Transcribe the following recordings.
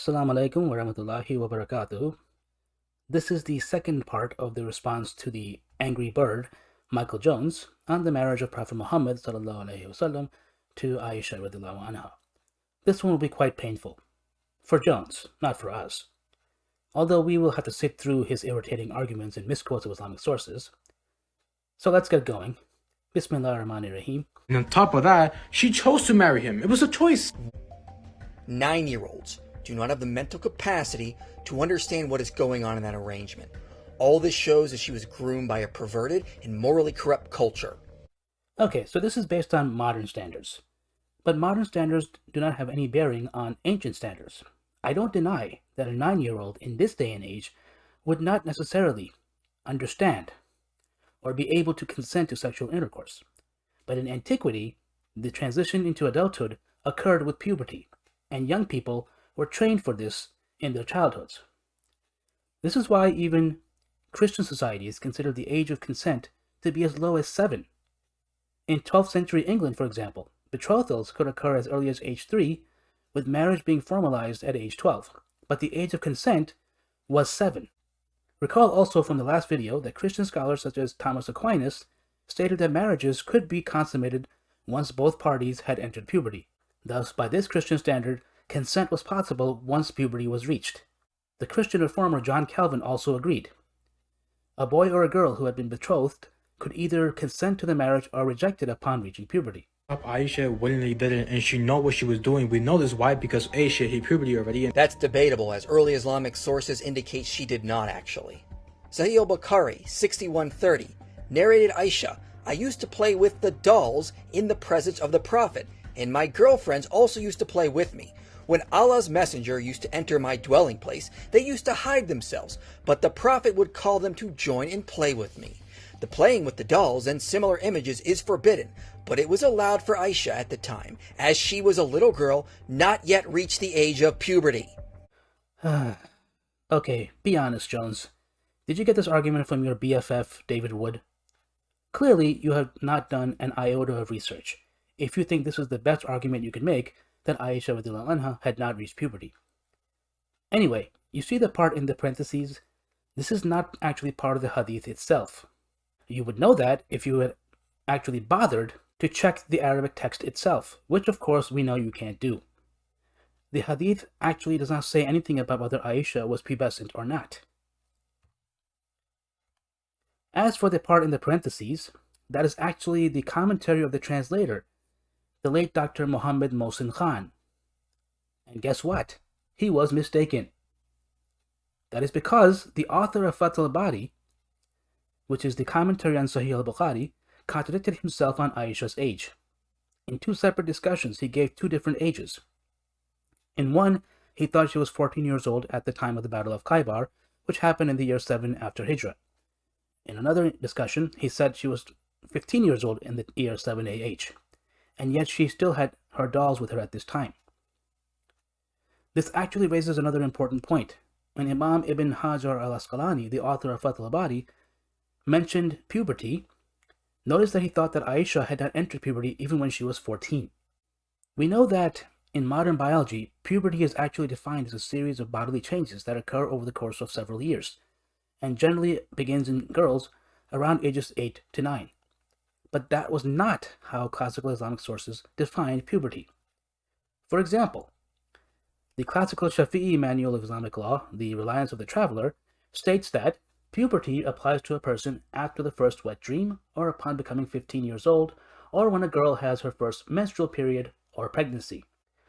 Assalamu alaikum wa rahmatullahi wa barakatuh. This is the second part of the response to the angry bird, Michael Jones, on the marriage of Prophet Muhammad sallallahu alaihi wasallam to Aisha radiallahu anha. This one will be quite painful. For Jones, not for us. Although we will have to sit through his irritating arguments and misquotes of Islamic sources. So let's get going. Bismillahir Rahmanir Rahim. And on top of that, she chose to marry him. It was a choice. 9-year-olds do not have the mental capacity to understand what is going on in that arrangement. All this shows is she was groomed by a perverted and morally corrupt culture. Okay, so this is based on modern standards. But modern standards do not have any bearing on ancient standards. I don't deny that a 9-year-old in this day and age would not necessarily understand or be able to consent to sexual intercourse. But in antiquity, the transition into adulthood occurred with puberty, and young people were trained for this in their childhoods. This is why even Christian societies consider the age of consent to be as low as 7. In 12th century England, for example, betrothals could occur as early as age 3, with marriage being formalized at age 12, but the age of consent was 7. Recall also from the last video that Christian scholars such as Thomas Aquinas stated that marriages could be consummated once both parties had entered puberty. Thus, by this Christian standard, consent was possible once puberty was reached. The Christian reformer John Calvin also agreed. A boy or a girl who had been betrothed could either consent to the marriage or reject it upon reaching puberty. Aisha willingly did it, and she know what she was doing. We know this. Why? Because Aisha hit puberty already. That's debatable, as early Islamic sources indicate she did not actually. Sahih Al-Bukhari 6130 narrated Aisha, "I used to play with the dolls in the presence of the Prophet, and my girlfriends also used to play with me. When Allah's messenger used to enter my dwelling place, they used to hide themselves, but the Prophet would call them to join and play with me. The playing with the dolls and similar images is forbidden, but it was allowed for Aisha at the time, as she was a little girl, not yet reached the age of puberty." Okay, be honest, Jones. Did you get this argument from your BFF, David Wood? Clearly, you have not done an iota of research if you think this is the best argument you can make that Aisha radiallahu anha had not reached puberty. Anyway, you see the part in the parentheses? This is not actually part of the hadith itself. You would know that if you had actually bothered to check the Arabic text itself, which of course we know you can't do. The hadith actually does not say anything about whether Aisha was pubescent or not. As for the part in the parentheses, that is actually the commentary of the translator, the late Dr. Muhammad Mohsin Khan. And guess what? He was mistaken. That is because the author of Fath al-Bari, which is the commentary on Sahih al-Bukhari, contradicted himself on Aisha's age. In 2 separate discussions, he gave 2 different ages. In one, he thought she was 14 years old at the time of the Battle of Khaybar, which happened in the year 7 after Hijrah. In another discussion, he said she was 15 years old in the year 7 AH, and yet she still had her dolls with her at this time. This actually raises another important point. When Imam Ibn Hajar al-Asqalani, the author of Fath al-Bari, mentioned puberty, notice that he thought that Aisha had not entered puberty even when she was 14. We know that in modern biology, puberty is actually defined as a series of bodily changes that occur over the course of several years, and generally begins in girls around ages 8 to 9. But that was not how classical Islamic sources defined puberty. For example, the classical Shafi'i manual of Islamic law, The Reliance of the Traveler, states that puberty applies to a person after the first wet dream, or upon becoming 15 years old, or when a girl has her first menstrual period or pregnancy.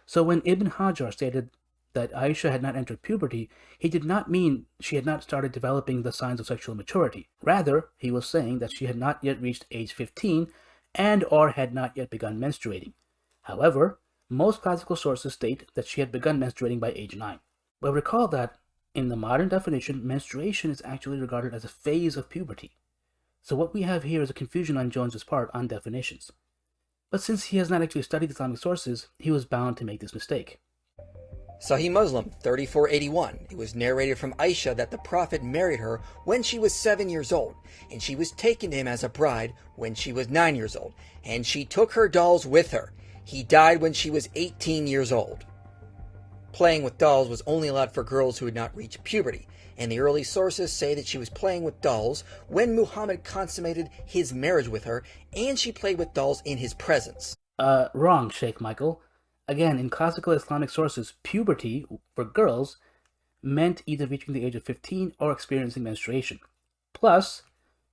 So when Ibn Hajar stated that Aisha had not entered puberty, he did not mean she had not started developing the signs of sexual maturity. Rather, he was saying that she had not yet reached age 15 and or had not yet begun menstruating. However, most classical sources state that she had begun menstruating by age 9. But recall that in the modern definition, menstruation is actually regarded as a phase of puberty. So what we have here is a confusion on Jones's part on definitions. But since he has not actually studied Islamic sources, he was bound to make this mistake. Sahih Muslim 3481, it was narrated from Aisha that the Prophet married her when she was 7 years old, and she was taken to him as a bride when she was 9 years old, and she took her dolls with her. He died when she was 18 years old. Playing with dolls was only allowed for girls who had not reached puberty, and the early sources say that she was playing with dolls when Muhammad consummated his marriage with her, and she played with dolls in his presence. Wrong, Sheikh Michael. Again, in classical Islamic sources, puberty, for girls, meant either reaching the age of 15 or experiencing menstruation. Plus,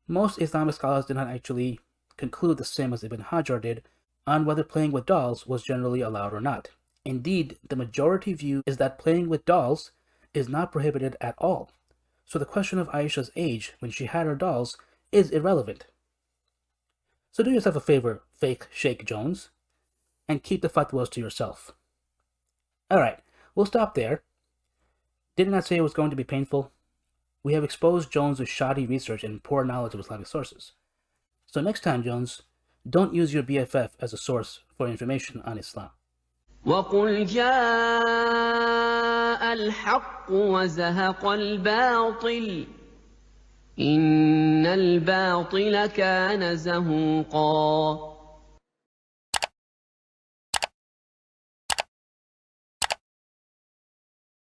most Islamic scholars did not actually conclude the same as Ibn Hajar did on whether playing with dolls was generally allowed or not. Indeed, the majority view is that playing with dolls is not prohibited at all. So the question of Aisha's age when she had her dolls is irrelevant. So do yourself a favor, fake Sheikh Jones, and keep the fatwas to yourself. Alright, we'll stop there. Didn't I say it was going to be painful? We have exposed Jones' shoddy research and poor knowledge of Islamic sources. So next time, Jones, don't use your BFF as a source for information on Islam. وَقُلْ جَاءَ الْحَقُّ وَزَهَقَ الْبَاطِلُ إِنَّ الْبَاطِلَ كَانَ زَهُوقًا